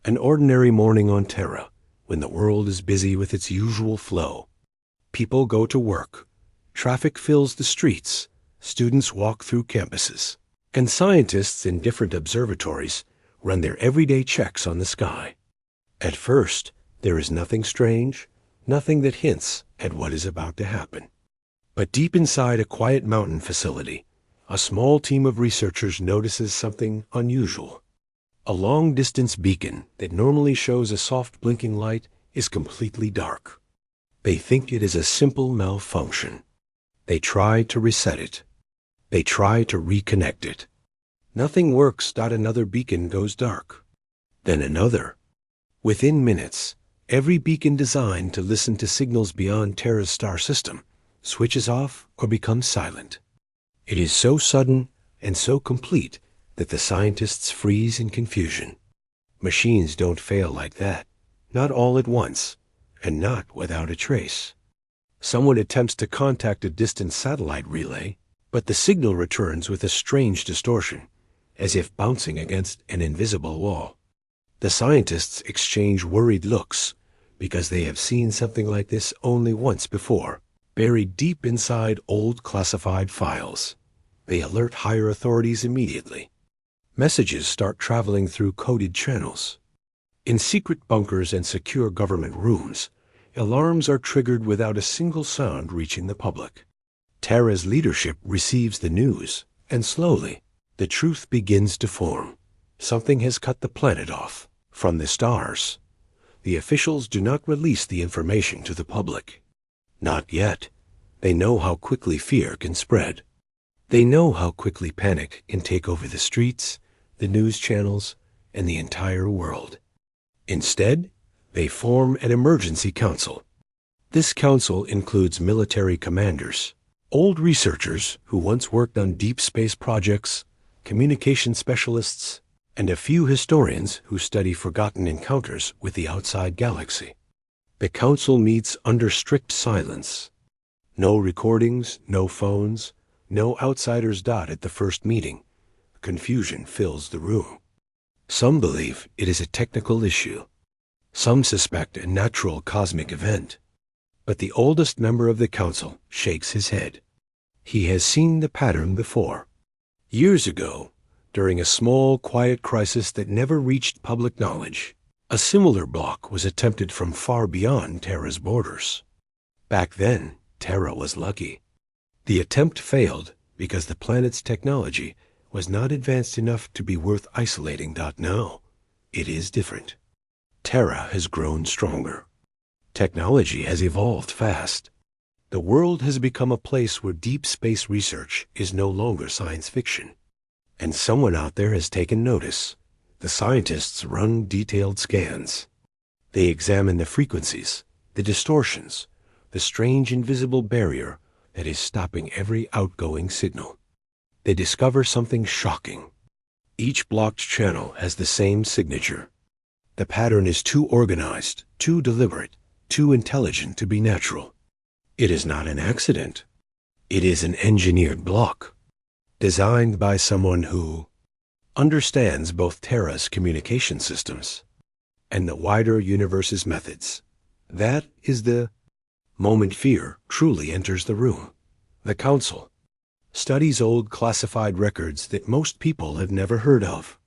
An ordinary morning on Terra, when the world is busy with its usual flow. People go to work, traffic fills the streets, students walk through campuses, and scientists in different observatories run their everyday checks on the sky. At first, there is nothing strange, nothing that hints at what is about to happen. But deep inside a quiet mountain facility, a small team of researchers notices something unusual. A long-distance beacon that normally shows a soft blinking light is completely dark. They think it is a simple malfunction. They try to reset it. They try to reconnect it. Nothing works. Another beacon goes dark. Then another. Within minutes, every beacon designed to listen to signals beyond Terra's star system switches off or becomes silent. It is so sudden and so complete that the scientists freeze in confusion. Machines don't fail like that, not all at once, and not without a trace. Someone attempts to contact a distant satellite relay, but the signal returns with a strange distortion, as if bouncing against an invisible wall. The scientists exchange worried looks, because they have seen something like this only once before, buried deep inside old classified files. They alert higher authorities immediately. Messages start traveling through coded channels. In secret bunkers and secure government rooms, alarms are triggered without a single sound reaching the public. Terra's leadership receives the news, and slowly, the truth begins to form. Something has cut the planet off from the stars. The officials do not release the information to the public. Not yet. They know how quickly fear can spread. They know how quickly panic can take over the streets, the news channels, and the entire world. Instead, they form an emergency council. This council includes military commanders, old researchers who once worked on deep space projects, communication specialists, and a few historians who study forgotten encounters with the outside galaxy. The council meets under strict silence. No recordings, no phones, no outsiders. At the first meeting, confusion fills the room. Some believe it is a technical issue. Some suspect a natural cosmic event. But the oldest member of the council shakes his head. He has seen the pattern before. Years ago, during a small, quiet crisis that never reached public knowledge, a similar block was attempted from far beyond Terra's borders. Back then, Terra was lucky. The attempt failed because the planet's technology was not advanced enough to be worth isolating. Now, it is different. Terra has grown stronger. Technology has evolved fast. The world has become a place where deep space research is no longer science fiction. And someone out there has taken notice. The scientists run detailed scans. They examine the frequencies, the distortions, the strange invisible barrier that is stopping every outgoing signal. They discover something shocking. Each blocked channel has the same signature. The pattern is too organized, too deliberate, too intelligent to be natural. It is not an accident. It is an engineered block, designed by someone who understands both Terra's communication systems and the wider universe's methods. That is the moment fear truly enters the room. The council studies old classified records that most people have never heard of.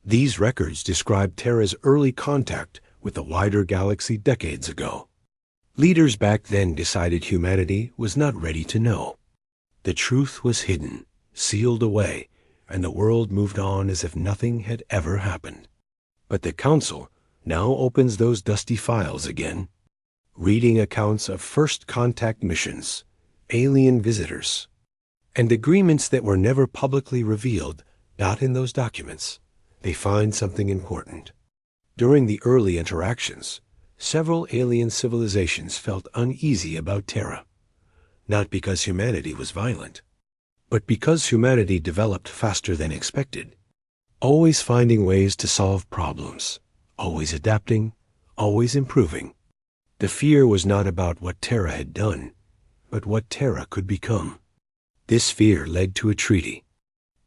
These records describe Terra's early contact with the wider galaxy decades ago. Leaders back then decided humanity was not ready to know. The truth was hidden, sealed away, and the world moved on as if nothing had ever happened. But the council now opens those dusty files again, reading accounts of first contact missions, alien visitors, and agreements that were never publicly revealed. In those documents, they find something important. During the early interactions, several alien civilizations felt uneasy about Terra, not because humanity was violent, but because humanity developed faster than expected, always finding ways to solve problems, always adapting, always improving. The fear was not about what Terra had done, but what Terra could become. This fear led to a treaty.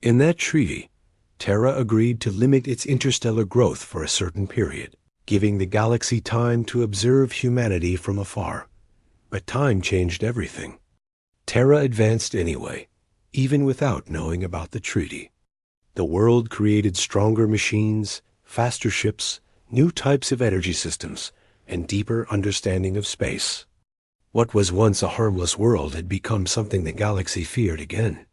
In that treaty, Terra agreed to limit its interstellar growth for a certain period, giving the galaxy time to observe humanity from afar. But time changed everything. Terra advanced anyway, even without knowing about the treaty. The world created stronger machines, faster ships, new types of energy systems, and deeper understanding of space. What was once a harmless world had become something the galaxy feared again.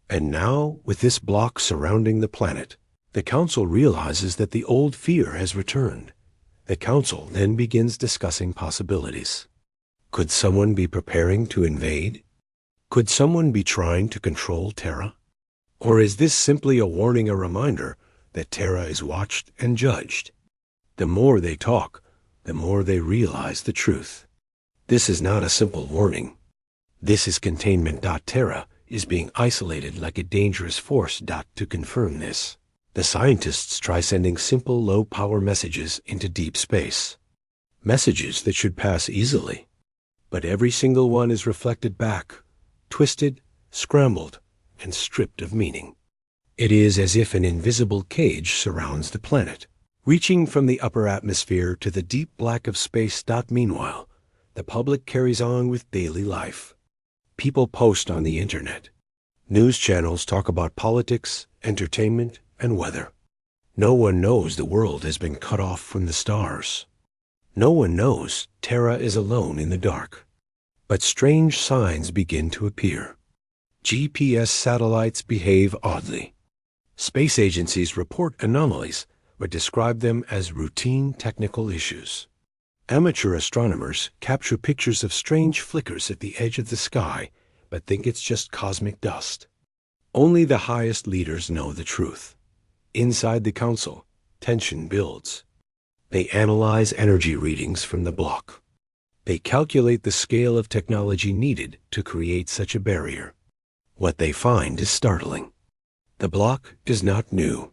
And now, with this block surrounding the planet, the Council realizes that the old fear has returned. The Council then begins discussing possibilities. Could someone be preparing to invade? Could someone be trying to control Terra? Or is this simply a warning, a reminder that Terra is watched and judged? The more they talk, the more they realize the truth. This is not a simple warning. This is containment. Terra is being isolated like a dangerous force. To confirm this, the scientists try sending simple, low-power messages into deep space. Messages that should pass easily. But every single one is reflected back, twisted, scrambled, and stripped of meaning. It is as if an invisible cage surrounds the planet, reaching from the upper atmosphere to the deep black of space. Meanwhile, the public carries on with daily life. People post on the internet. News channels talk about politics, entertainment, and weather. No one knows the world has been cut off from the stars. No one knows Terra is alone in the dark. But strange signs begin to appear. GPS satellites behave oddly. Space agencies report anomalies, but describe them as routine technical issues. Amateur astronomers capture pictures of strange flickers at the edge of the sky, but think it's just cosmic dust. Only the highest leaders know the truth. Inside the Council, tension builds. They analyze energy readings from the block. They calculate the scale of technology needed to create such a barrier. What they find is startling. The block is not new.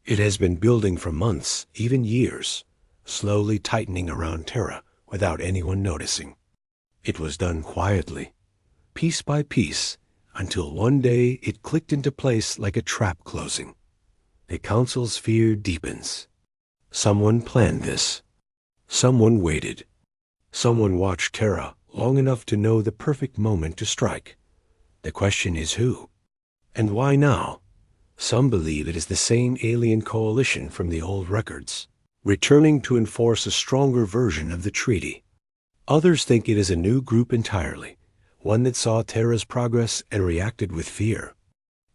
It has been building for months, even years, slowly tightening around Terra without anyone noticing. It was done quietly, piece by piece, until one day it clicked into place like a trap closing. The Council's fear deepens. Someone planned this. Someone waited. Someone watched Terra long enough to know the perfect moment to strike. The question is who? And why now? Some believe it is the same alien coalition from the old records, returning to enforce a stronger version of the treaty. Others think it is a new group entirely, one that saw Terra's progress and reacted with fear.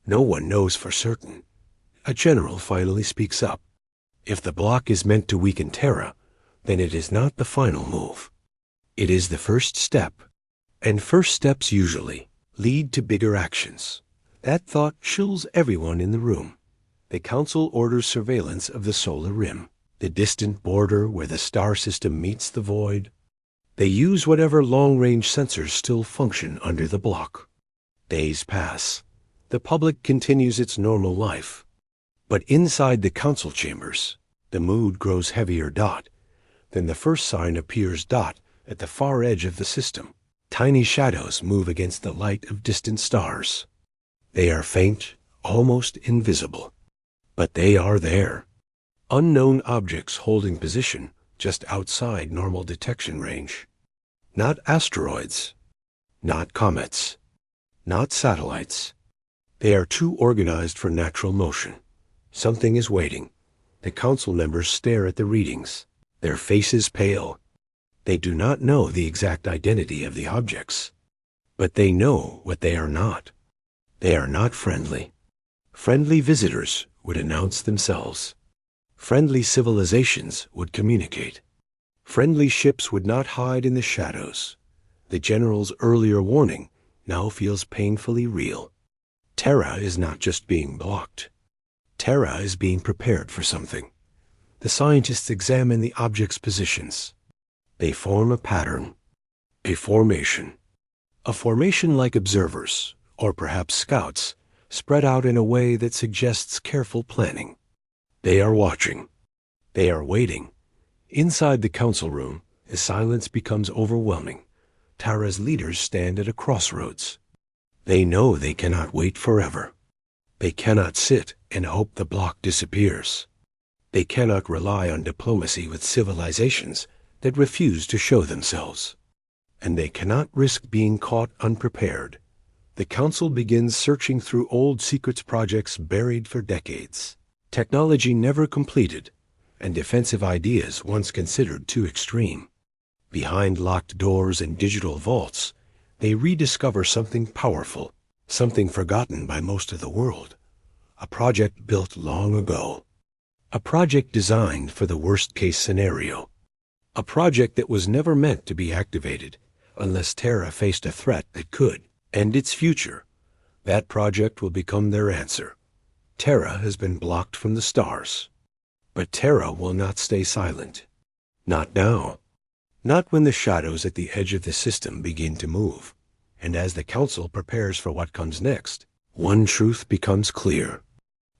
No one knows for certain. A general finally speaks up. If the block is meant to weaken Terra, then it is not the final move. It is the first step, and first steps usually lead to bigger actions. That thought chills everyone in the room. The Council orders surveillance of the solar rim, the distant border where the star system meets the void. They use whatever long-range sensors still function under the block. Days pass. The public continues its normal life. But inside the Council chambers, the mood grows heavier. Then the first sign appears. At the far edge of the system, tiny shadows move against the light of distant stars. They are faint, almost invisible. But they are there. Unknown objects holding position just outside normal detection range. Not asteroids, not comets, not satellites. They are too organized for natural motion. Something is waiting. The Council members stare at the readings, their faces pale. They do not know the exact identity of the objects, but they know what they are not. They are not friendly. Friendly visitors would announce themselves. Friendly civilizations would communicate. Friendly ships would not hide in the shadows. The general's earlier warning now feels painfully real. Terra is not just being blocked. Terra is being prepared for something. The scientists examine the objects' positions. They form a pattern, a formation like observers, or perhaps scouts, spread out in a way that suggests careful planning. They are watching. They are waiting. Inside the Council room, the silence becomes overwhelming. Terra's leaders stand at a crossroads. They know they cannot wait forever. They cannot sit and hope the block disappears. They cannot rely on diplomacy with civilizations that refuse to show themselves. And they cannot risk being caught unprepared. The Council begins searching through old secrets projects buried for decades, technology never completed, and defensive ideas once considered too extreme. Behind locked doors and digital vaults, they rediscover something powerful, something forgotten by most of the world. A project built long ago. A project designed for the worst-case scenario. A project that was never meant to be activated unless Terra faced a threat that could end its future. That project will become their answer. Terra has been blocked from the stars. But Terra will not stay silent. Not now. Not when the shadows at the edge of the system begin to move. And as the Council prepares for what comes next, one truth becomes clear.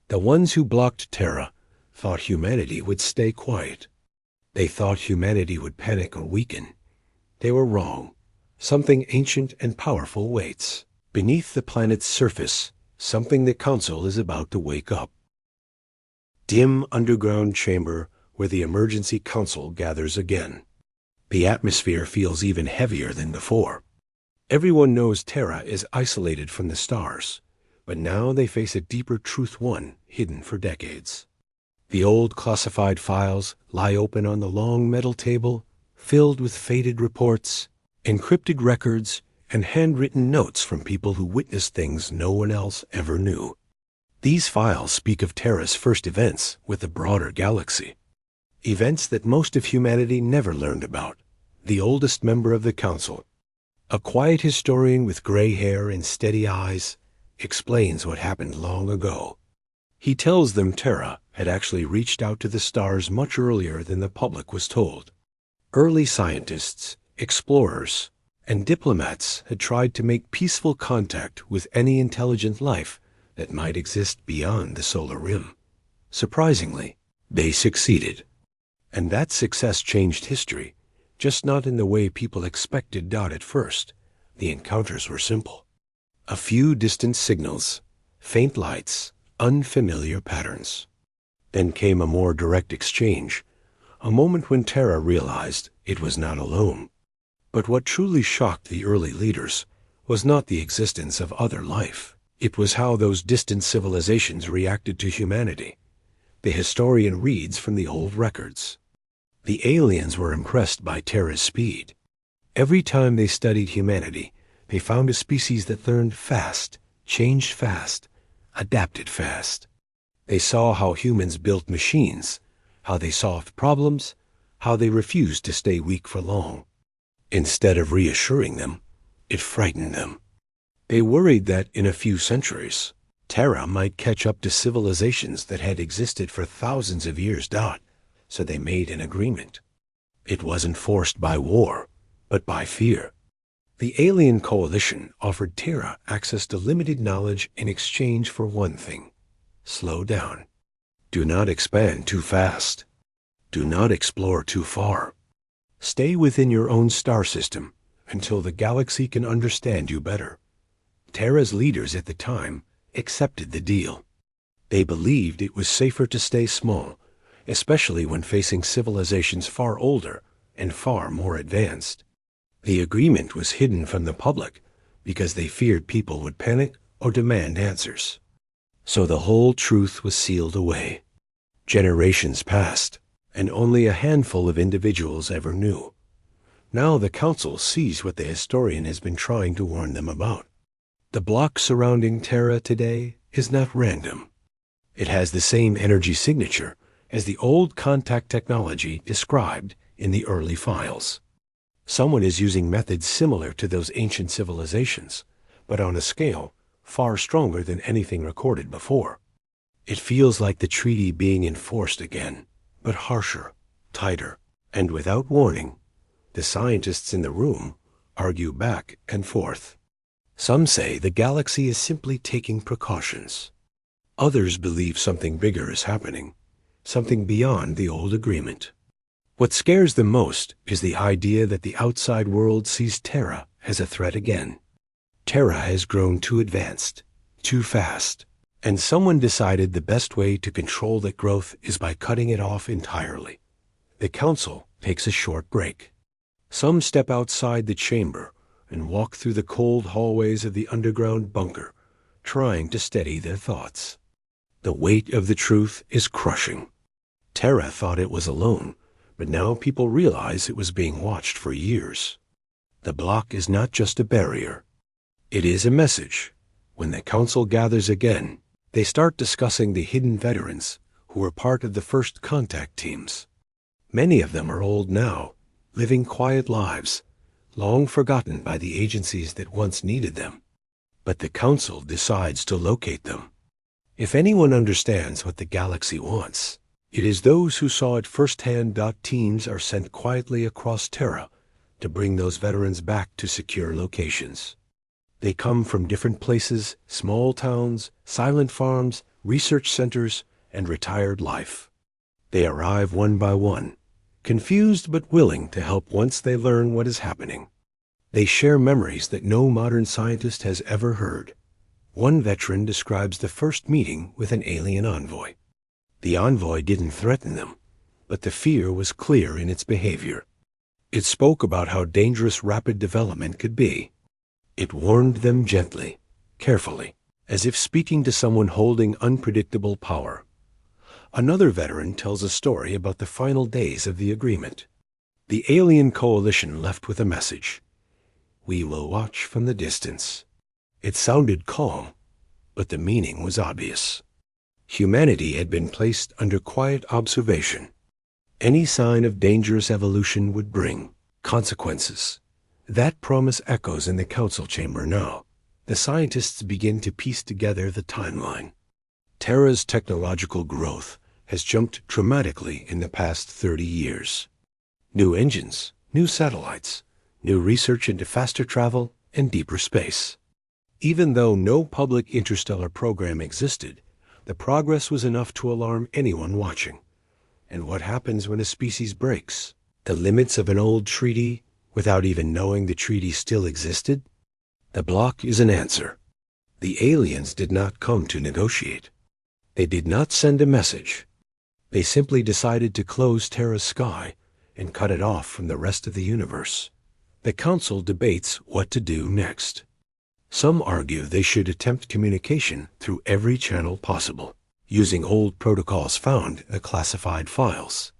The ones who blocked Terra thought humanity would stay quiet. They thought humanity would panic or weaken. They were wrong. Something ancient and powerful waits. Beneath the planet's surface, something the Council is about to wake up. Dim underground chamber where the Emergency Council gathers again. The atmosphere feels even heavier than before. Everyone knows Terra is isolated from the stars, but now they face a deeper truth, one hidden for decades. The old classified files lie open on the long metal table, filled with faded reports, encrypted records, and handwritten notes from people who witnessed things no one else ever knew. These files speak of Terra's first events with the broader galaxy. Events that most of humanity never learned about. The oldest member of the Council, a quiet historian with gray hair and steady eyes, explains what happened long ago. He tells them Terra had actually reached out to the stars much earlier than the public was told. Early scientists, explorers, and diplomats had tried to make peaceful contact with any intelligent life that might exist beyond the solar rim. Surprisingly, they succeeded. And that success changed history, just not in the way people expected at first. The encounters were simple. A few distant signals, faint lights, unfamiliar patterns. Then came a more direct exchange, a moment when Terra realized it was not alone. But what truly shocked the early leaders was not the existence of other life. It was how those distant civilizations reacted to humanity. The historian reads from the old records. The aliens were impressed by Terra's speed. Every time they studied humanity, they found a species that learned fast, changed fast, adapted fast. They saw how humans built machines, how they solved problems, how they refused to stay weak for long. Instead of reassuring them, it frightened them. They worried that in a few centuries, Terra might catch up to civilizations that had existed for thousands of years. So they made an agreement. It wasn't forced by war, but by fear. The alien coalition offered Terra access to limited knowledge in exchange for one thing: slow down. Do not expand too fast. Do not explore too far. Stay within your own star system until the galaxy can understand you better. Terra's leaders at the time accepted the deal. They believed it was safer to stay small, especially when facing civilizations far older and far more advanced. The agreement was hidden from the public because they feared people would panic or demand answers. So the whole truth was sealed away. Generations passed, and only a handful of individuals ever knew. Now the Council sees what the historian has been trying to warn them about. The block surrounding Terra today is not random. It has the same energy signature as the old contact technology described in the early files. Someone is using methods similar to those ancient civilizations, but on a scale far stronger than anything recorded before. It feels like the treaty being enforced again, but harsher, tighter, and without warning. The scientists in the room argue back and forth. Some say the galaxy is simply taking precautions. Others believe something bigger is happening, something beyond the old agreement. What scares them most is the idea that the outside world sees Terra as a threat again. Terra has grown too advanced, too fast, And someone decided the best way to control that growth is by cutting it off entirely. The council takes a short break. Some step outside the chamber and walk through the cold hallways of the underground bunker, trying to steady their thoughts. The weight of the truth is crushing. Terra thought it was alone, but now people realize it was being watched for years. The block is not just a barrier. It is a message. When the council gathers again, they start discussing the hidden veterans who were part of the first contact teams. Many of them are old now, living quiet lives, long forgotten by the agencies that once needed them. But the council decides to locate them. If anyone understands what the galaxy wants, it is those who saw it firsthand. Teams are sent quietly across Terra to bring those veterans back to secure locations. They come from different places, small towns, silent farms, research centers, and retired life. They arrive one by one, confused but willing to help once they learn what is happening. They share memories that no modern scientist has ever heard. One veteran describes the first meeting with an alien envoy. The envoy didn't threaten them, but the fear was clear in its behavior. It spoke about how dangerous rapid development could be. It warned them gently, carefully, as if speaking to someone holding unpredictable power. Another veteran tells a story about the final days of the agreement. The alien coalition left with a message. "We will watch from the distance." It sounded calm, but the meaning was obvious. Humanity had been placed under quiet observation. Any sign of dangerous evolution would bring consequences. That promise echoes in the council chamber now. The scientists begin to piece together the timeline. Terra's technological growth has jumped dramatically in the past 30 years. New engines, new satellites, new research into faster travel and deeper space. Even though no public interstellar program existed, the progress was enough to alarm anyone watching. And what happens when a species breaks the limits of an old treaty without even knowing the treaty still existed? The block is an answer. The aliens did not come to negotiate. They did not send a message. They simply decided to close Terra's sky and cut it off from the rest of the universe. The council debates what to do next. Some argue they should attempt communication through every channel possible, using old protocols found in classified files.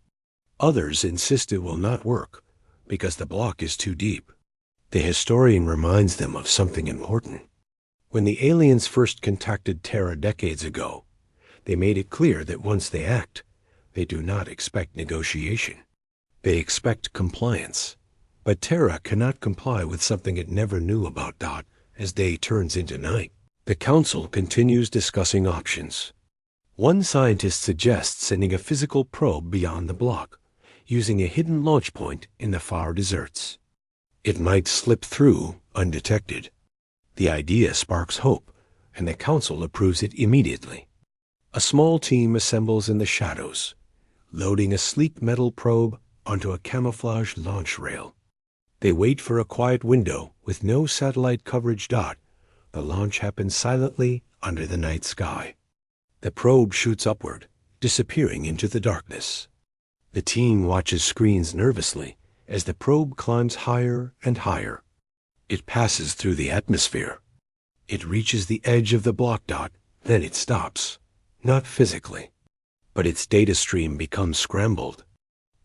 Others insist it will not work because the block is too deep. The historian reminds them of something important. When the aliens first contacted Terra decades ago, they made it clear that once they act, they do not expect negotiation. They expect compliance. But Terra cannot comply with something it never knew about. As day turns into night, the council continues discussing options. One scientist suggests sending a physical probe beyond the block, using a hidden launch point in the far deserts. It might slip through undetected. The idea sparks hope, and the council approves it immediately. A small team assembles in the shadows, loading a sleek metal probe onto a camouflaged launch rail. They wait for a quiet window with no satellite coverage. The launch happens silently under the night sky. The probe shoots upward, disappearing into the darkness. The team watches screens nervously as the probe climbs higher and higher. It passes through the atmosphere. It reaches the edge of the block. Then it stops, not physically, but its data stream becomes scrambled.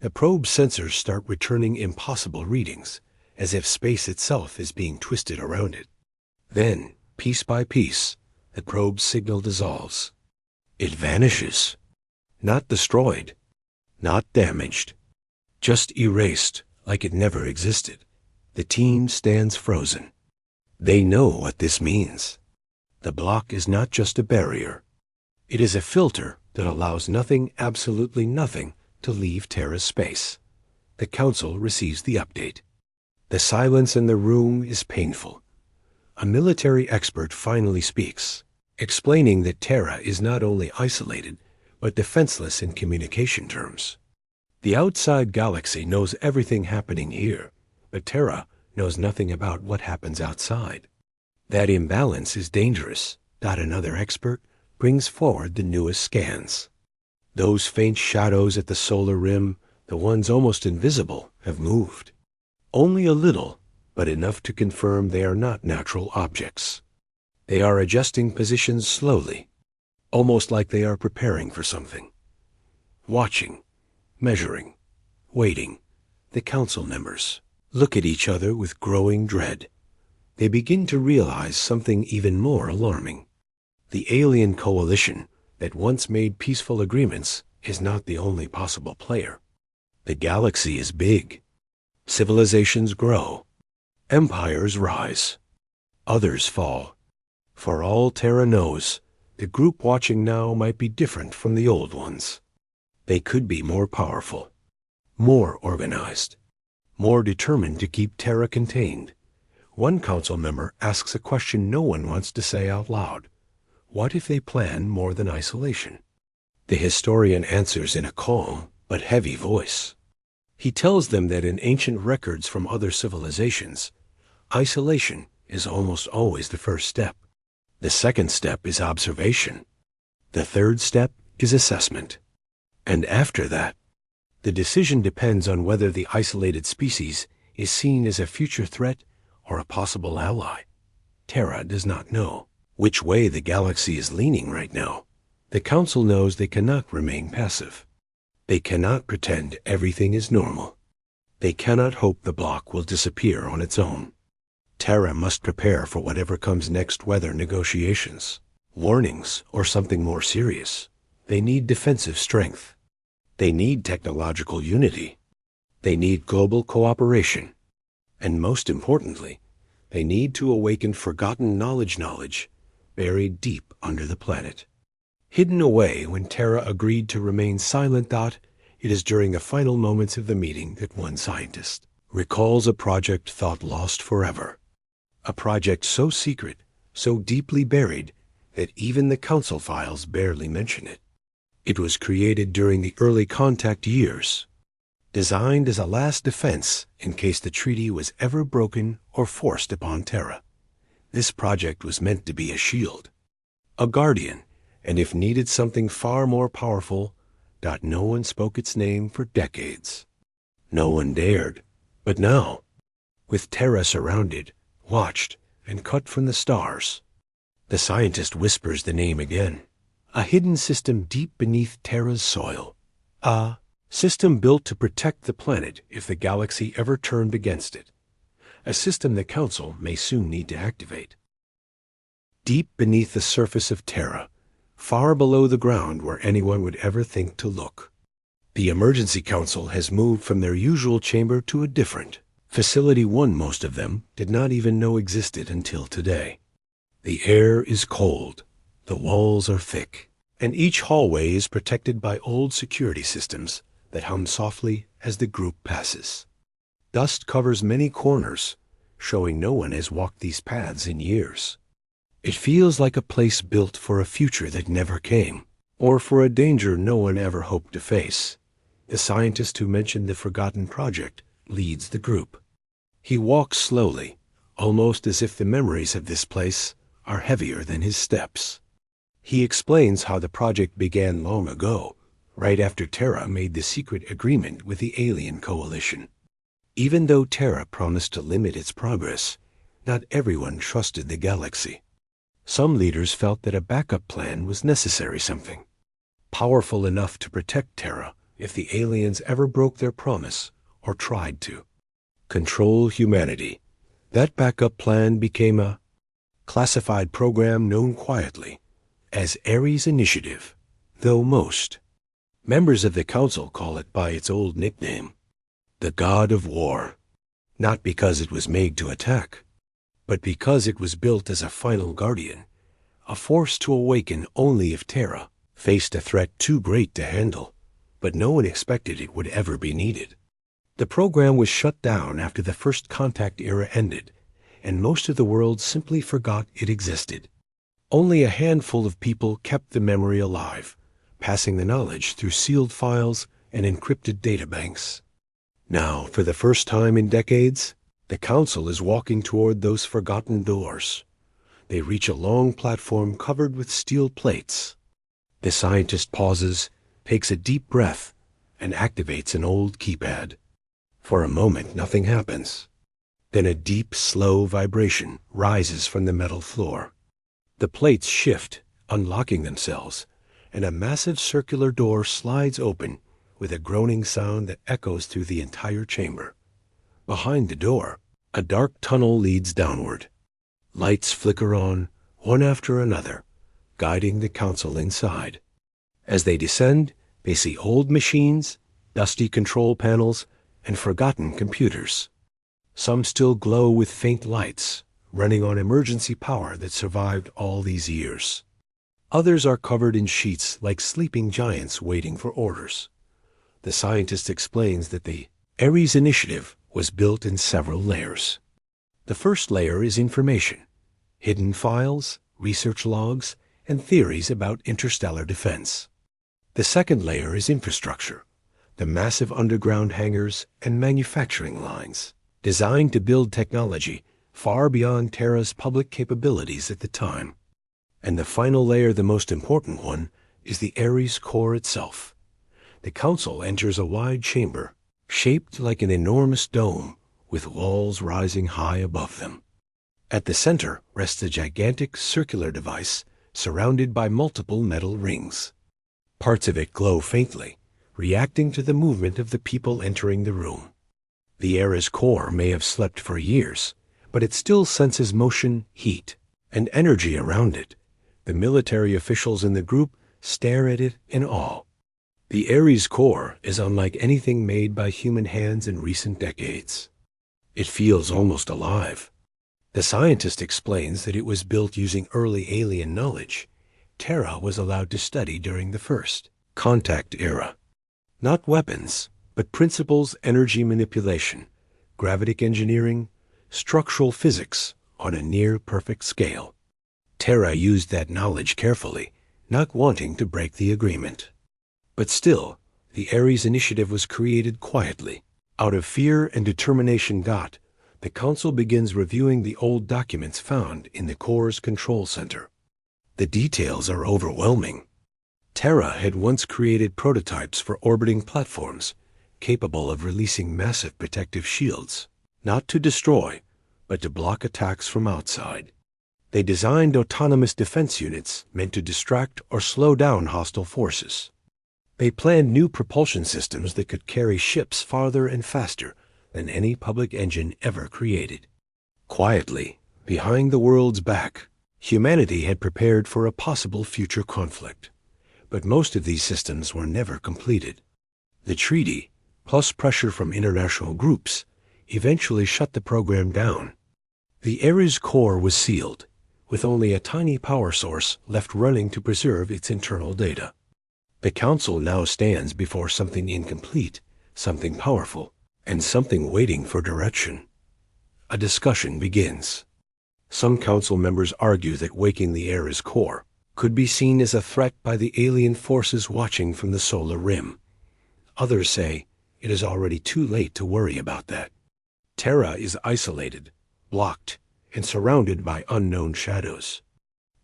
The probe's sensors start returning impossible readings, as if space itself is being twisted around it. Then, piece by piece, the probe's signal dissolves. It vanishes. Not destroyed, not damaged, just erased like it never existed. The team stands frozen. They know what this means. The block is not just a barrier. It is a filter that allows nothing, absolutely nothing, to leave Terra's space. The council receives the update. The silence in the room is painful. A military expert finally speaks, explaining that Terra is not only isolated, but defenseless in communication terms. The outside galaxy knows everything happening here, but Terra knows nothing about what happens outside. That imbalance is dangerous. Another expert brings forward the newest scans. Those faint shadows at the solar rim, the ones almost invisible, have moved. Only a little, but enough to confirm they are not natural objects. They are adjusting positions slowly, almost like they are preparing for something. Watching, measuring, waiting, the council members look at each other with growing dread. They begin to realize something even more alarming. The alien coalition that once made peaceful agreements is not the only possible player. The galaxy is big. Civilizations grow. Empires rise. Others fall. For all Terra knows, the group watching now might be different from the old ones. They could be more powerful, more organized, more determined to keep Terra contained. One council member asks a question no one wants to say out loud. What if they plan more than isolation? The historian answers in a calm but heavy voice. He tells them that in ancient records from other civilizations, isolation is almost always the first step. The second step is observation. The third step is assessment. And after that, the decision depends on whether the isolated species is seen as a future threat or a possible ally. Terra does not know which way the galaxy is leaning right now. The Council knows they cannot remain passive. They cannot pretend everything is normal. They cannot hope the block will disappear on its own. Terra must prepare for whatever comes next, whether negotiations, warnings, or something more serious. They need defensive strength. They need technological unity. They need global cooperation. And most importantly, they need to awaken forgotten knowledge buried deep under the planet. Hidden away when Terra agreed to remain silent. It is during the final moments of the meeting that one scientist recalls a project thought lost forever. A project so secret, so deeply buried, that even the council files barely mention it. It was created during the early contact years, designed as a last defense in case the treaty was ever broken or forced upon Terra. This project was meant to be a shield, a guardian, and if needed, something far more powerful. No one spoke its name for decades. No one dared. But now, with Terra surrounded, watched, and cut from the stars, the scientist whispers the name again. A hidden system deep beneath Terra's soil. A system built to protect the planet if the galaxy ever turned against it. A system the Council may soon need to activate. Deep beneath the surface of Terra, far below the ground where anyone would ever think to look, the Emergency Council has moved from their usual chamber to a different facility, one most of them did not even know existed until today. The air is cold, the walls are thick, and each hallway is protected by old security systems that hum softly as the group passes. Dust covers many corners, showing no one has walked these paths in years. It feels like a place built for a future that never came, or for a danger no one ever hoped to face. The scientist who mentioned the forgotten project leads the group. He walks slowly, almost as if the memories of this place are heavier than his steps. He explains how the project began long ago, right after Terra made the secret agreement with the alien coalition. Even though Terra promised to limit its progress, not everyone trusted the galaxy. Some leaders felt that a backup plan was necessary, something powerful enough to protect Terra if the aliens ever broke their promise or tried to control humanity. That backup plan became a classified program known quietly as Ares Initiative, though most members of the Council call it by its old nickname, the God of War, not because it was made to attack, but because it was built as a final guardian, a force to awaken only if Terra faced a threat too great to handle, but no one expected it would ever be needed. The program was shut down after the first contact era ended, and most of the world simply forgot it existed. Only a handful of people kept the memory alive, passing the knowledge through sealed files and encrypted databanks. Now, for the first time in decades, the Council is walking toward those forgotten doors. They reach a long platform covered with steel plates. The scientist pauses, takes a deep breath, and activates an old keypad. For a moment, nothing happens. Then a deep, slow vibration rises from the metal floor. The plates shift, unlocking themselves, and a massive circular door slides open with a groaning sound that echoes through the entire chamber. Behind the door, a dark tunnel leads downward. Lights flicker on, one after another, guiding the council inside. As they descend, they see old machines, dusty control panels, and forgotten computers. Some still glow with faint lights, running on emergency power that survived all these years. Others are covered in sheets like sleeping giants waiting for orders. The scientist explains that the Ares initiative was built in several layers. The first layer is information, hidden files, research logs, and theories about interstellar defense. The second layer is infrastructure, the massive underground hangars and manufacturing lines, designed to build technology far beyond Terra's public capabilities at the time. And the final layer, the most important one, is the Ares core itself. The council enters a wide chamber, shaped like an enormous dome, with walls rising high above them. At the center rests a gigantic circular device surrounded by multiple metal rings. Parts of it glow faintly, reacting to the movement of the people entering the room. The Ares core may have slept for years, but it still senses motion, heat, and energy around it. The military officials in the group stare at it in awe. The Ares core is unlike anything made by human hands in recent decades. It feels almost alive. The scientist explains that it was built using early alien knowledge Terra was allowed to study during the first contact era. Not weapons, but principles, energy manipulation, gravitic engineering, structural physics on a near-perfect scale. Terra used that knowledge carefully, not wanting to break the agreement. But still, the Ares initiative was created quietly. Out of fear and determination, the council begins reviewing the old documents found in the core's control center. The details are overwhelming. Terra had once created prototypes for orbiting platforms capable of releasing massive protective shields, not to destroy, but to block attacks from outside. They designed autonomous defense units meant to distract or slow down hostile forces. They planned new propulsion systems that could carry ships farther and faster than any public engine ever created. Quietly, behind the world's back, humanity had prepared for a possible future conflict. But most of these systems were never completed. The treaty, plus pressure from international groups, eventually shut the program down. The Ares core was sealed, with only a tiny power source left running to preserve its internal data. The council now stands before something incomplete, something powerful, and something waiting for direction. A discussion begins. Some council members argue that waking the Ares core could be seen as a threat by the alien forces watching from the solar rim. Others say it is already too late to worry about that. Terra is isolated, blocked, and surrounded by unknown shadows.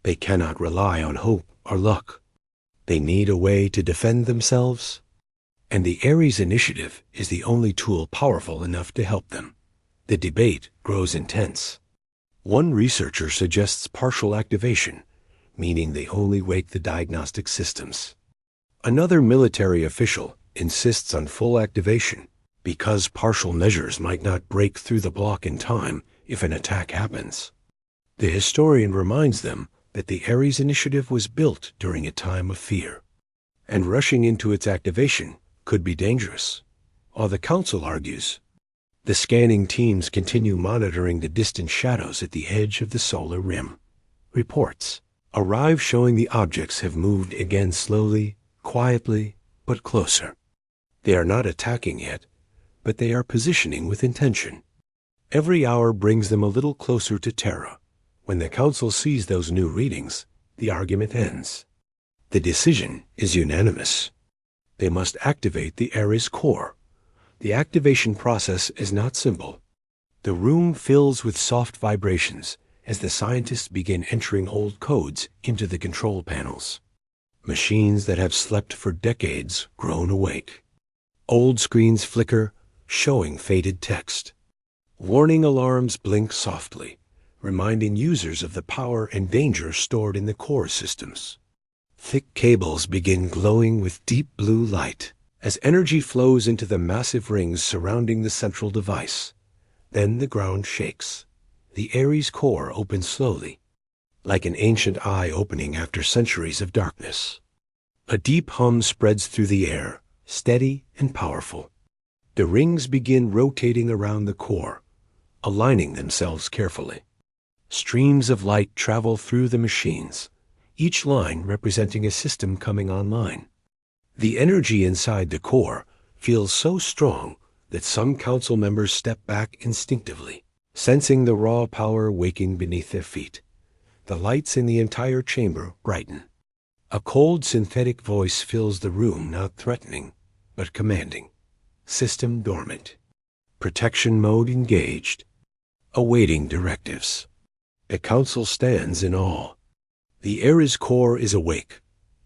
They cannot rely on hope or luck. They need a way to defend themselves, and the Ares initiative is the only tool powerful enough to help them. The debate grows intense. One researcher suggests partial activation, meaning they only wake the diagnostic systems. Another military official insists on full activation because partial measures might not break through the block in time if an attack happens. The historian reminds them that the Ares initiative was built during a time of fear, and rushing into its activation could be dangerous. While the council argues, the scanning teams continue monitoring the distant shadows at the edge of the solar rim. Reports arrive showing the objects have moved again slowly, quietly, but closer. They are not attacking yet, but they are positioning with intention. Every hour brings them a little closer to Terra. When the council sees those new readings, the argument ends. The decision is unanimous. They must activate the Ares core. The activation process is not simple. The room fills with soft vibrations as the scientists begin entering old codes into the control panels. Machines that have slept for decades groan awake. Old screens flicker, showing faded text. Warning alarms blink softly, reminding users of the power and danger stored in the core systems. Thick cables begin glowing with deep blue light as energy flows into the massive rings surrounding the central device. Then the ground shakes. The Ares core opens slowly, like an ancient eye opening after centuries of darkness. A deep hum spreads through the air, steady and powerful. The rings begin rotating around the core, aligning themselves carefully. Streams of light travel through the machines, each line representing a system coming online. The energy inside the core feels so strong that some council members step back instinctively, sensing the raw power waking beneath their feet. The lights in the entire chamber brighten. A cold synthetic voice fills the room, not threatening, but commanding. System dormant. Protection mode engaged. Awaiting directives. The council stands in awe. The Ares core is awake.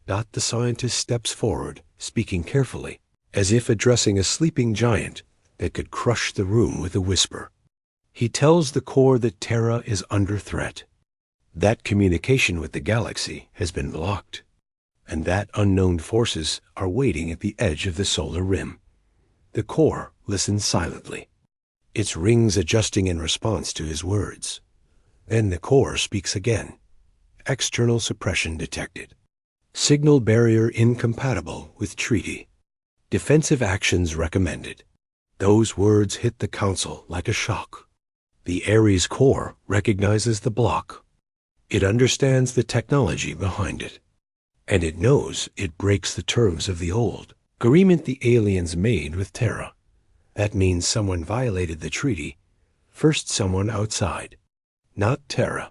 The scientist steps forward, speaking carefully, as if addressing a sleeping giant that could crush the room with a whisper. He tells the core that Terra is under threat. That communication with the galaxy has been blocked, and that unknown forces are waiting at the edge of the solar rim. The core listens silently, its rings adjusting in response to his words. Then the core speaks again. External suppression detected. Signal barrier incompatible with treaty. Defensive actions recommended. Those words hit the council like a shock. The Ares core recognizes the block. It understands the technology behind it. And it knows it breaks the terms of the old agreement the aliens made with Terra. That means someone violated the treaty. First someone outside. Not Terra.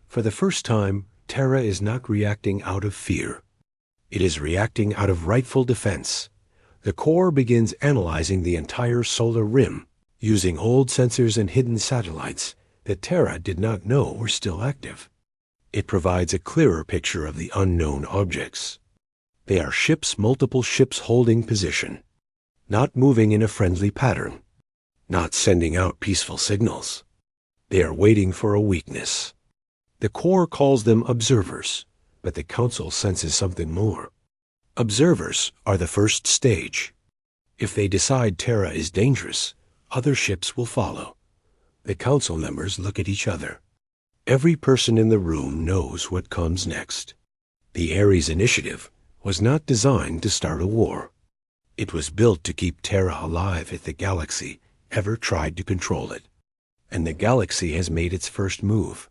For the first time, Terra is not reacting out of fear. It is reacting out of rightful defense. The core begins analyzing the entire solar rim, using old sensors and hidden satellites that Terra did not know were still active. It provides a clearer picture of the unknown objects. They are multiple ships holding position, not moving in a friendly pattern, not sending out peaceful signals. They are waiting for a weakness. The core calls them observers, but the council senses something more. Observers are the first stage. If they decide Terra is dangerous, other ships will follow. The council members look at each other. Every person in the room knows what comes next. The Ares initiative was not designed to start a war. It was built to keep Terra alive if the galaxy ever tried to control it. And the galaxy has made its first move.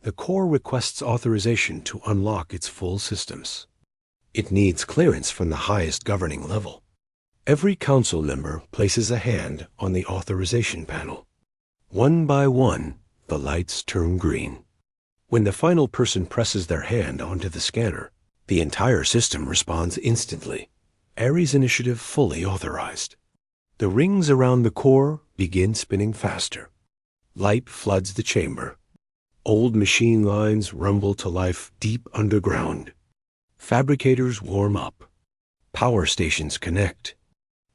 The core requests authorization to unlock its full systems. It needs clearance from the highest governing level. Every council member places a hand on the authorization panel. One by one, the lights turn green. When the final person presses their hand onto the scanner, the entire system responds instantly. Ares initiative fully authorized. The rings around the core begin spinning faster. Light floods the chamber. Old machine lines rumble to life deep underground. Fabricators warm up. Power stations connect.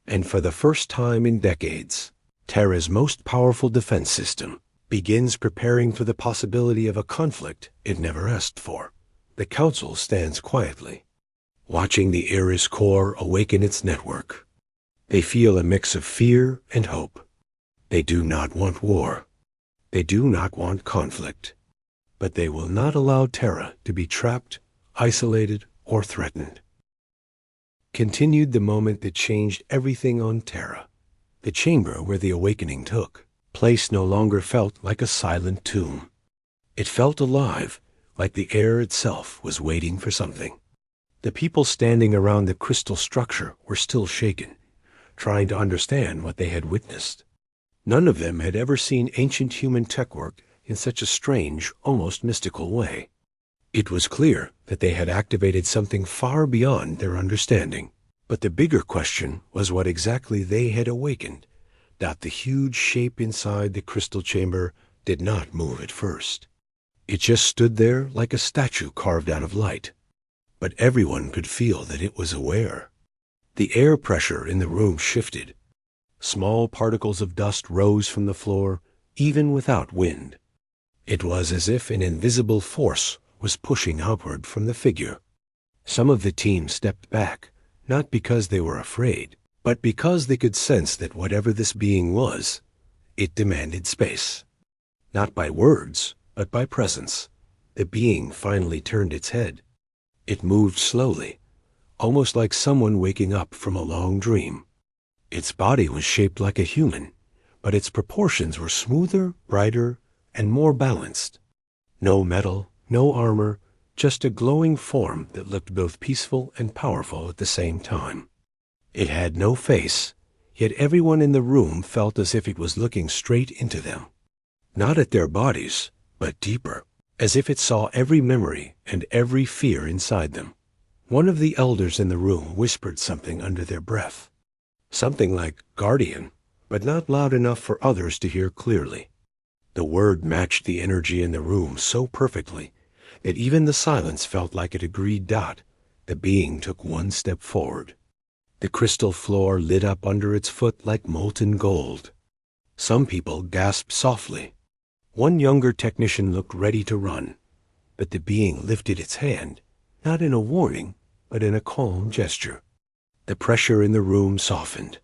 And for the first time in decades, Terra's most powerful defense system begins preparing for the possibility of a conflict it never asked for. The council stands quietly, watching the Ares core awaken its network. They feel a mix of fear and hope. They do not want war. They do not want conflict. But they will not allow Terra to be trapped, isolated, or threatened. Continued the moment that changed everything on Terra. The chamber where the awakening took place no longer felt like a silent tomb. It felt alive, like the air itself was waiting for something. The people standing around the crystal structure were still shaken, trying to understand what they had witnessed. None of them had ever seen ancient human tech work in such a strange, almost mystical way. It was clear that they had activated something far beyond their understanding. But the bigger question was what exactly they had awakened. That the huge shape inside the crystal chamber did not move at first. It just stood there like a statue carved out of light. But everyone could feel that it was aware. The air pressure in the room shifted. Small particles of dust rose from the floor, even without wind. It was as if an invisible force was pushing outward from the figure. Some of the team stepped back, not because they were afraid, but because they could sense that whatever this being was, it demanded space. Not by words, but by presence. The being finally turned its head. It moved slowly, almost like someone waking up from a long dream. Its body was shaped like a human, but its proportions were smoother, brighter, and more balanced. No metal, no armor, just a glowing form that looked both peaceful and powerful at the same time. It had no face, yet everyone in the room felt as if it was looking straight into them. Not at their bodies, but deeper, as if it saw every memory and every fear inside them. One of the elders in the room whispered something under their breath. Something like guardian, but not loud enough for others to hear clearly. The word matched the energy in the room so perfectly that even the silence felt like it agreed. The being took one step forward. The crystal floor lit up under its foot like molten gold. Some people gasped softly. One younger technician looked ready to run, but the being lifted its hand, not in a warning, but in a calm gesture. The pressure in the room softened.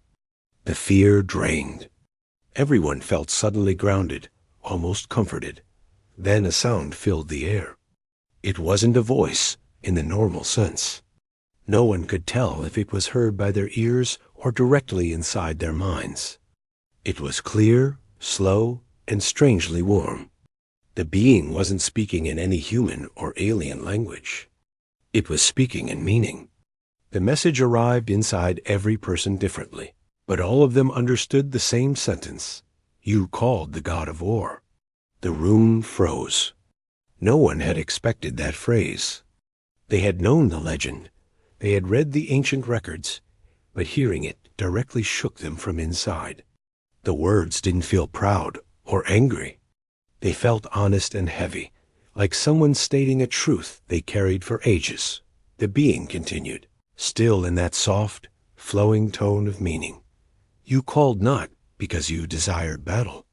The fear drained. Everyone felt suddenly grounded, almost comforted. Then a sound filled the air. It wasn't a voice in the normal sense. No one could tell if it was heard by their ears or directly inside their minds. It was clear, slow, and strangely warm. The being wasn't speaking in any human or alien language. It was speaking in meaning. The message arrived inside every person differently, but all of them understood the same sentence. You called the god of war. The room froze. No one had expected that phrase. They had known the legend. They had read the ancient records, but hearing it directly shook them from inside. The words didn't feel proud or angry. They felt honest and heavy, like someone stating a truth they carried for ages. The being continued, still in that soft, flowing tone of meaning. You called not because you desired battle.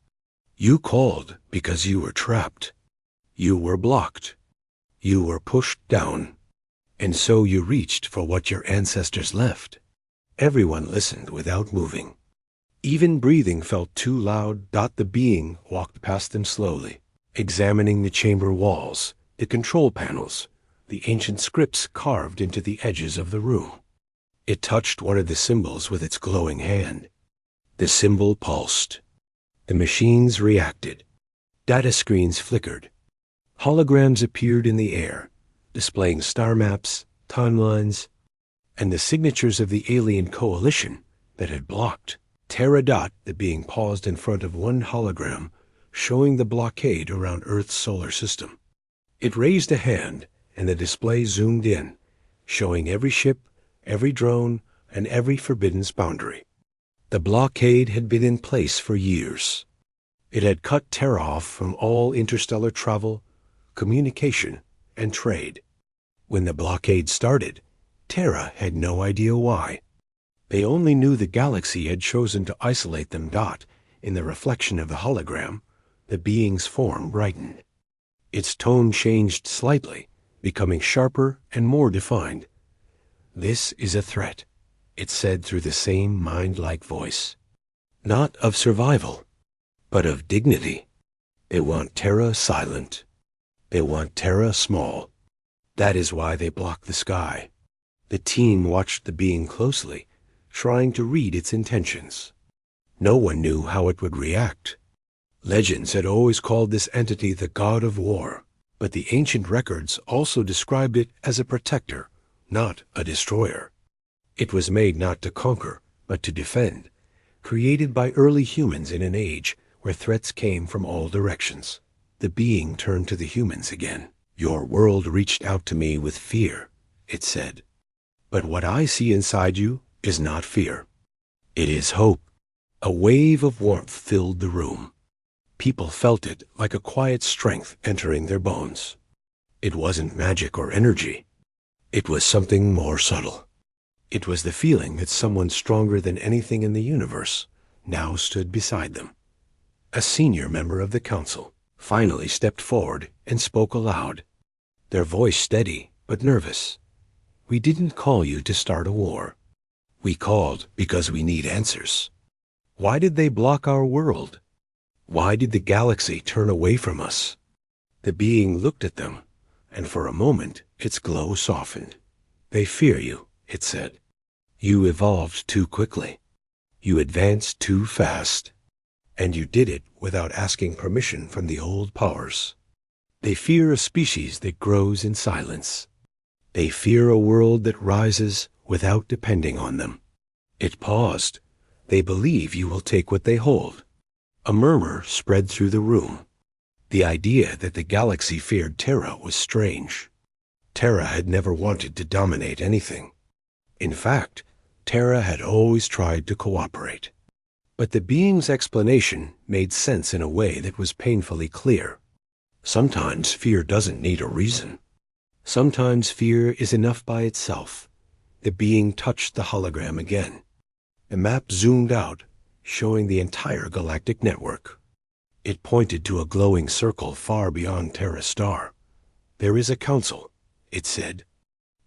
You called because you were trapped. You were blocked. You were pushed down. And so you reached for what your ancestors left. Everyone listened without moving. Even breathing felt too loud. The being walked past them slowly, examining the chamber walls, the control panels, the ancient scripts carved into the edges of the room. It touched one of the symbols with its glowing hand. The symbol pulsed. The machines reacted. Data screens flickered. Holograms appeared in the air, displaying star maps, timelines, and the signatures of the alien coalition that had blocked. Terra. The being paused in front of one hologram, showing the blockade around Earth's solar system. It raised a hand, and the display zoomed in, showing every ship, every drone, and every forbidden boundary. The blockade had been in place for years. It had cut Terra off from all interstellar travel, communication, and trade. When the blockade started, Terra had no idea why. They only knew the galaxy had chosen to isolate them. In the reflection of the hologram, the being's form brightened. Its tone changed slightly, becoming sharper and more defined. This is a threat, it said through the same mind-like voice. Not of survival, but of dignity. They want Terra silent. They want Terra small. That is why they block the sky. The team watched the being closely, trying to read its intentions. No one knew how it would react. Legends had always called this entity the god of war, but the ancient records also described it as a protector, not a destroyer. It was made not to conquer, but to defend, created by early humans in an age where threats came from all directions. The being turned to the humans again. Your world reached out to me with fear, it said. But what I see inside you is not fear. It is hope. A wave of warmth filled the room. People felt it like a quiet strength entering their bones. It wasn't magic or energy. It was something more subtle. It was the feeling that someone stronger than anything in the universe now stood beside them. A senior member of the council finally stepped forward and spoke aloud, their voice steady but nervous. "We didn't call you to start a war. We called because we need answers. Why did they block our world? Why did the galaxy turn away from us?" The being looked at them, and for a moment its glow softened. "They fear you," it said. "You evolved too quickly. You advanced too fast. And you did it without asking permission from the old powers. They fear a species that grows in silence. They fear a world that rises without depending on them." It paused. "They believe you will take what they hold." A murmur spread through the room. The idea that the galaxy feared Terra was strange. Terra had never wanted to dominate anything. In fact, Terra had always tried to cooperate. But the being's explanation made sense in a way that was painfully clear. Sometimes fear doesn't need a reason. Sometimes fear is enough by itself. The being touched the hologram again. The map zoomed out, showing the entire galactic network. It pointed to a glowing circle far beyond Terra's star. "There is a council," it said.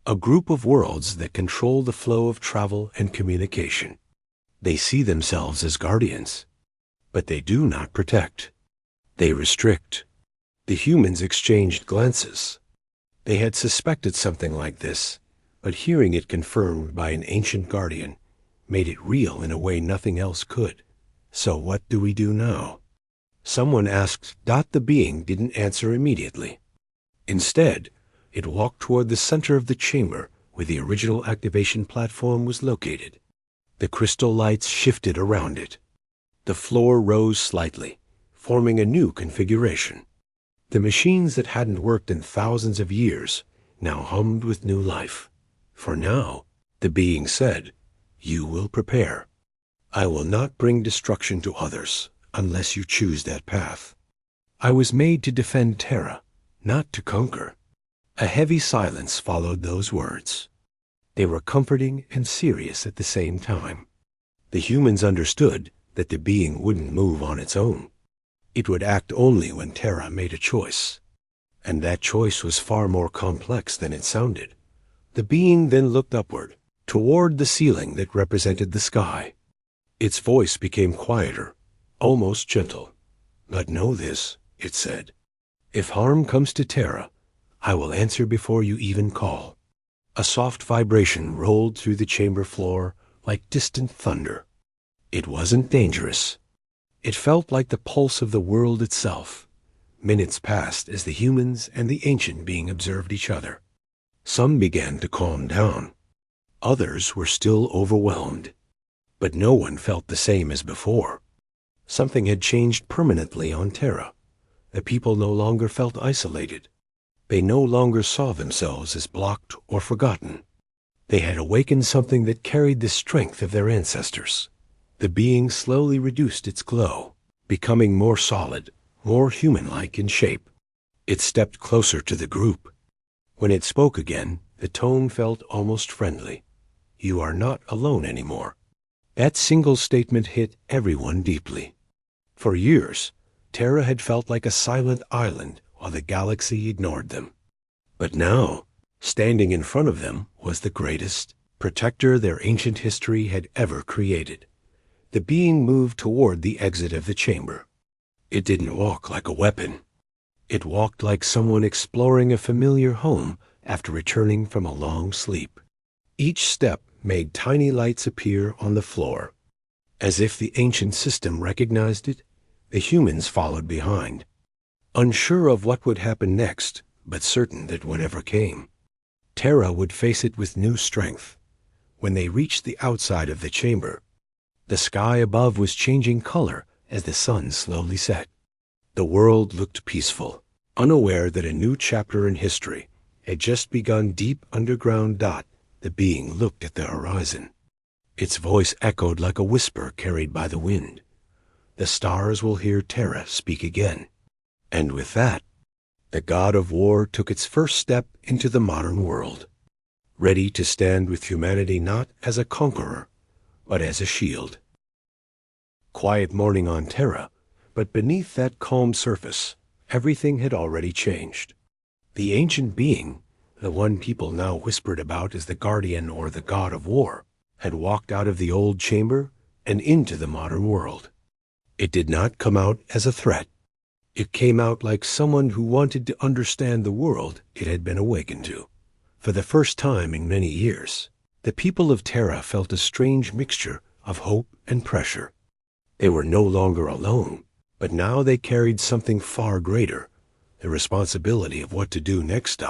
"A group of worlds that control the flow of travel and communication. They see themselves as guardians. But they do not protect. They restrict." The humans exchanged glances. They had suspected something like this, but hearing it confirmed by an ancient guardian made it real in a way nothing else could. "So what do we do now?" Someone asked. The being didn't answer immediately. Instead, it walked toward the center of the chamber where the original activation platform was located. The crystal lights shifted around it. The floor rose slightly, forming a new configuration. The machines that hadn't worked in thousands of years now hummed with new life. "For now," the being said, "you will prepare. I will not bring destruction to others unless you choose that path. I was made to defend Terra, not to conquer." A heavy silence followed those words. They were comforting and serious at the same time. The humans understood that the being wouldn't move on its own. It would act only when Terra made a choice. And that choice was far more complex than it sounded. The being then looked upward, toward the ceiling that represented the sky. Its voice became quieter, almost gentle. "But know this," it said. "If harm comes to Terra, I will answer before you even call." A soft vibration rolled through the chamber floor like distant thunder. It wasn't dangerous. It felt like the pulse of the world itself. Minutes passed as the humans and the ancient being observed each other. Some began to calm down. Others were still overwhelmed. But no one felt the same as before. Something had changed permanently on Terra. The people no longer felt isolated. They no longer saw themselves as blocked or forgotten. They had awakened something that carried the strength of their ancestors. The being slowly reduced its glow, becoming more solid, more human-like in shape. It stepped closer to the group. When it spoke again, the tone felt almost friendly. "You are not alone anymore." That single statement hit everyone deeply. For years, Terra had felt like a silent island while the galaxy ignored them. But now, standing in front of them was the greatest protector their ancient history had ever created. The being moved toward the exit of the chamber. It didn't walk like a weapon. It walked like someone exploring a familiar home after returning from a long sleep. Each step made tiny lights appear on the floor. As if the ancient system recognized it, the humans followed behind, unsure of what would happen next, but certain that whatever came, Terra would face it with new strength. When they reached the outside of the chamber, the sky above was changing color as the sun slowly set. The world looked peaceful, unaware that a new chapter in history had just begun deep underground. The being looked at the horizon. Its voice echoed like a whisper carried by the wind. the stars will hear Terra speak again. And with that, the god of war took its first step into the modern world, ready to stand with humanity not as a conqueror, but as a shield. Quiet morning on Terra, but beneath that calm surface, everything had already changed. The ancient being, the one people now whispered about as the guardian or the god of war, had walked out of the old chamber and into the modern world. It did not come out as a threat. It came out like someone who wanted to understand the world it had been awakened to. For the first time in many years, the people of Terra felt a strange mixture of hope and pressure. They were no longer alone, but now they carried something far greater, the responsibility of what to do next.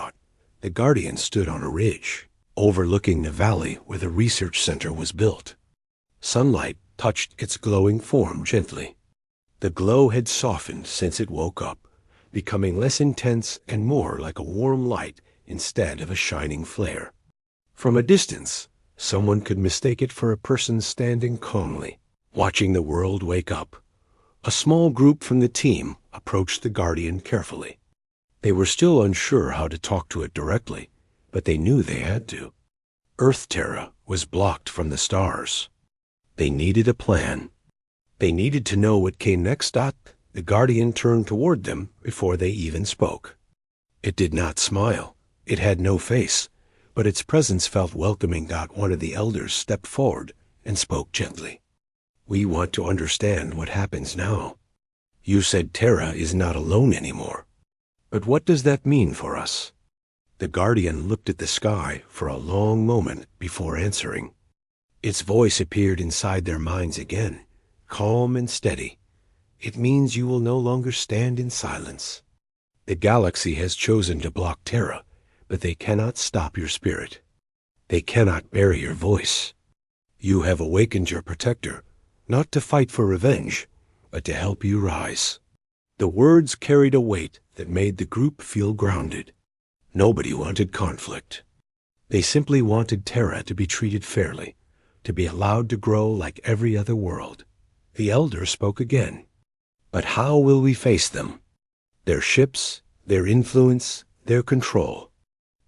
The Guardian stood on a ridge, overlooking the valley where the research center was built. Sunlight touched its glowing form gently. The glow had softened since it woke up, becoming less intense and more like a warm light instead of a shining flare. From a distance, someone could mistake it for a person standing calmly, watching the world wake up. A small group from the team approached the Guardian carefully. They were still unsure how to talk to it directly, but they knew they had to. Earth Terra was blocked from the stars. They needed a plan. They needed to know what came next. The Guardian turned toward them before they even spoke. It did not smile. It had no face, but its presence felt welcoming. One of the elders stepped forward and spoke gently. "We want to understand what happens now. You said Terra is not alone anymore. But what does that mean for us?" The Guardian looked at the sky for a long moment before answering. Its voice appeared inside their minds again, calm and steady. "It means you will no longer stand in silence. The galaxy has chosen to block Terra, but they cannot stop your spirit. They cannot bury your voice. You have awakened your protector, not to fight for revenge, but to help you rise." The words carried a weight that made the group feel grounded. Nobody wanted conflict. They simply wanted Terra to be treated fairly, to be allowed to grow like every other world. The elder spoke again. "But how will we face them? Their ships, their influence, their control.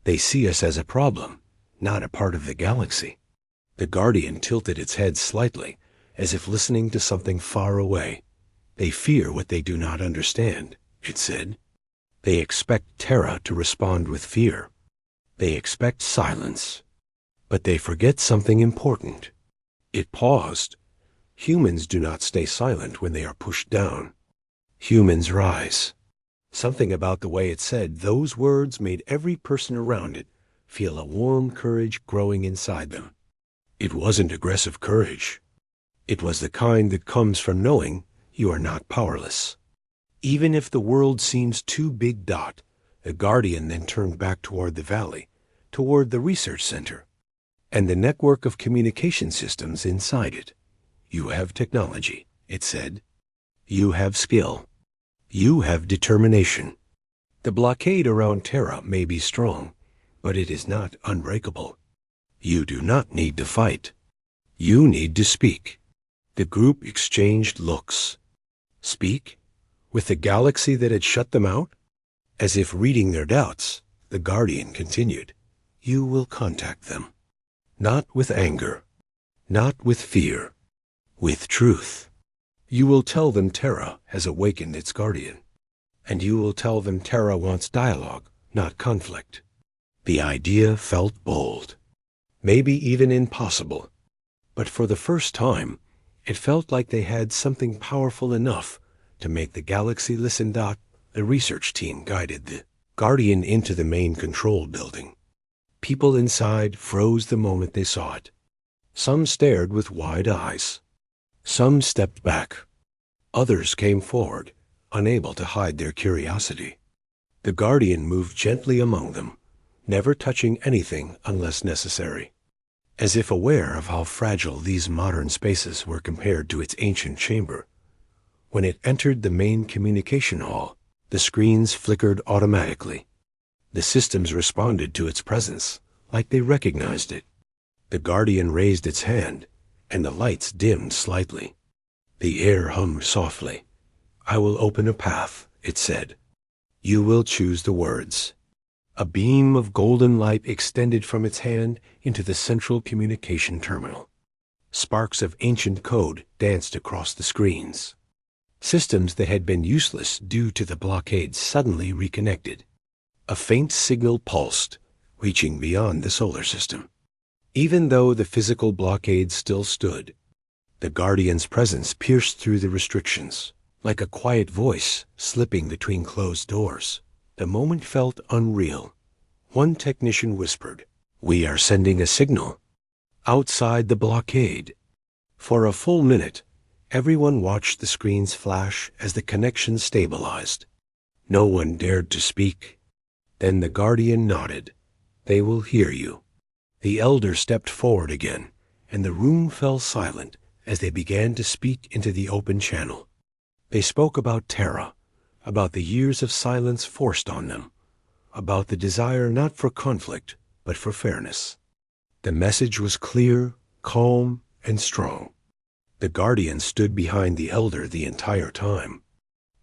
They see us as a problem, not a part of the galaxy." The Guardian tilted its head slightly, as if listening to something far away. "They fear what they do not understand," it said. "They expect Terra to respond with fear. They expect silence. But they forget something important." It paused. Humans do not stay silent when they are pushed down. Humans rise. Something about the way it said those words made every person around it feel a warm courage growing inside them. It wasn't aggressive courage. It was the kind that comes from knowing you are not powerless. Even if the world seems too big. The Guardian then turned back toward the valley, toward the research center, and the network of communication systems inside it. "You have technology," it said. "You have skill. You have determination. The blockade around Terra may be strong, but it is not unbreakable. You do not need to fight. You need to speak." The group exchanged looks. Speak? With the galaxy that had shut them out? As if reading their doubts, the Guardian continued. "You will contact them. Not with anger. Not with fear. With truth. You will tell them Terra has awakened its Guardian. And you will tell them Terra wants dialogue, not conflict." The idea felt bold. Maybe even impossible. But for the first time, it felt like they had something powerful enough to make the galaxy listen. The research team guided the Guardian into the main control building. People inside froze the moment they saw it. Some stared with wide eyes. Some stepped back. Others came forward, unable to hide their curiosity. The Guardian moved gently among them, never touching anything unless necessary, as if aware of how fragile these modern spaces were compared to its ancient chamber. When it entered the main communication hall, the screens flickered automatically. The systems responded to its presence, like they recognized it. The Guardian raised its hand, and the lights dimmed slightly. The air hummed softly. "I will open a path," it said. "You will choose the words." A beam of golden light extended from its hand into the central communication terminal. Sparks of ancient code danced across the screens. Systems that had been useless due to the blockade suddenly reconnected. A faint signal pulsed, reaching beyond the solar system. Even though the physical blockade still stood, the Guardian's presence pierced through the restrictions. Like a quiet voice slipping between closed doors, the moment felt unreal. One technician whispered, "We are sending a signal." Outside the blockade. For a full minute, everyone watched the screens flash as the connection stabilized. No one dared to speak. Then the Guardian nodded. "They will hear you." The elder stepped forward again, and the room fell silent as they began to speak into the open channel. They spoke about Terra, about the years of silence forced on them, about the desire not for conflict, but for fairness. The message was clear, calm, and strong. The Guardian stood behind the elder the entire time,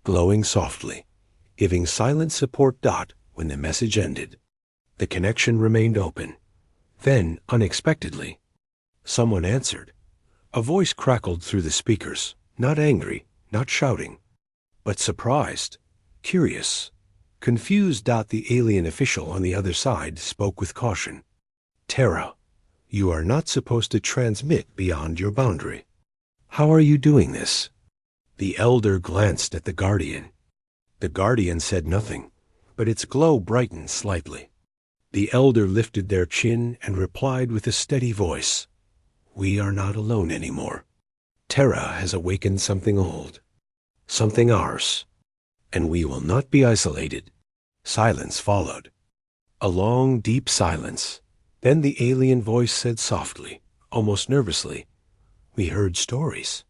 glowing softly, giving silent support. When the message ended, the connection remained open. Then, unexpectedly, someone answered. A voice crackled through the speakers, not angry, not shouting, but surprised, curious, confused. The alien official on the other side spoke with caution. "Terra, you are not supposed to transmit beyond your boundary. How are you doing this?" The elder glanced at the Guardian. The Guardian said nothing, but its glow brightened slightly. The elder lifted their chin and replied with a steady voice, "We are not alone anymore. Terra has awakened something old, something ours, and we will not be isolated." Silence followed. A long, deep silence. Then the alien voice said softly, almost nervously, "We heard stories,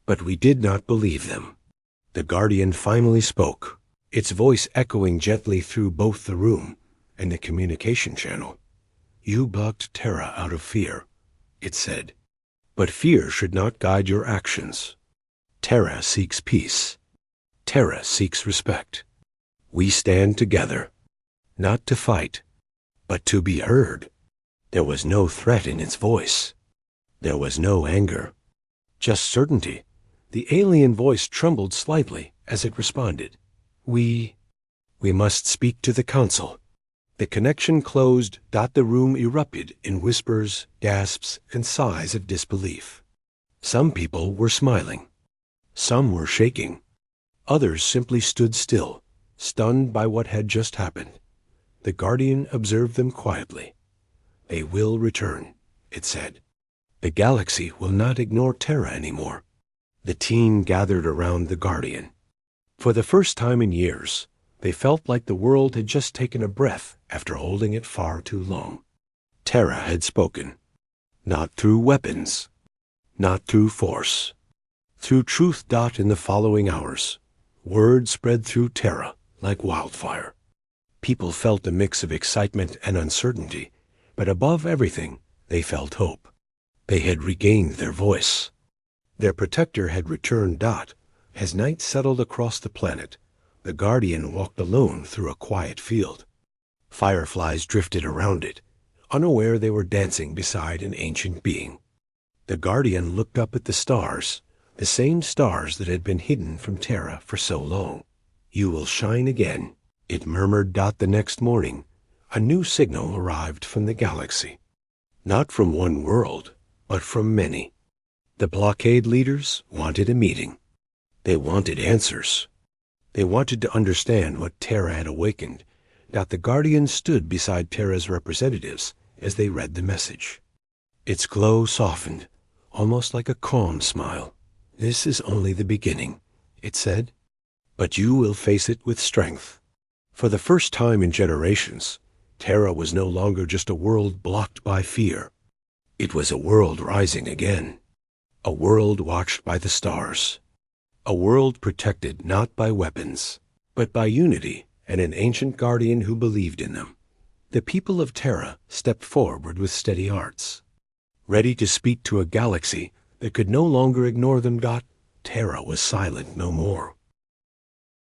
but we did not believe them." The Guardian finally spoke, its voice echoing gently through both the room and the communication channel. "You blocked Terra out of fear," it said. "But fear should not guide your actions. Terra seeks peace. Terra seeks respect. We stand together, not to fight, but to be heard." There was no threat in its voice. There was no anger, just certainty. The alien voice trembled slightly as it responded. We must speak to the council." The connection closed. The room erupted in whispers, gasps, and sighs of disbelief. Some people were smiling. Some were shaking. Others simply stood still, stunned by what had just happened. The Guardian observed them quietly. "They will return," it said. "The galaxy will not ignore Terra anymore." The team gathered around the Guardian. For the first time in years, they felt like the world had just taken a breath after holding it far too long. Terra had spoken. Not through weapons, not through force, through truth. In the following hours, word spread through Terra like wildfire. People felt a mix of excitement and uncertainty, but above everything, they felt hope. They had regained their voice. Their protector had returned. As night settled across the planet, the Guardian walked alone through a quiet field. Fireflies drifted around it, unaware they were dancing beside an ancient being. The Guardian looked up at the stars, the same stars that had been hidden from Terra for so long. "You will shine again," it murmured. The next morning, a new signal arrived from the galaxy. Not from one world, but from many. The blockade leaders wanted a meeting. They wanted answers. They wanted to understand what Terra had awakened. The Guardian stood beside Terra's representatives as they read the message. Its glow softened, almost like a calm smile. "This is only the beginning," it said. "But you will face it with strength." For the first time in generations, Terra was no longer just a world blocked by fear. It was a world rising again. A world watched by the stars. A world protected not by weapons, but by unity and an ancient guardian who believed in them. The people of Terra stepped forward with steady hearts, ready to speak to a galaxy that could no longer ignore them. Terra was silent no more.